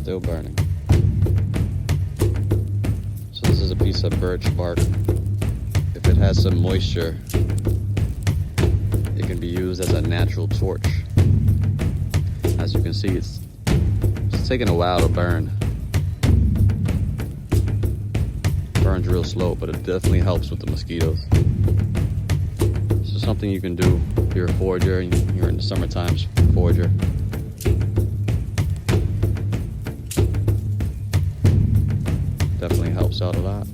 Still burning. So this is a piece of birch bark. If it has some moisture, it can be used as a natural torch. As you can see, it's taking a while to burn. Burns real slow, but it definitely helps with the mosquitoes. So something you can do if you're a forager and you're in the summertime forager. Definitely helps out a lot.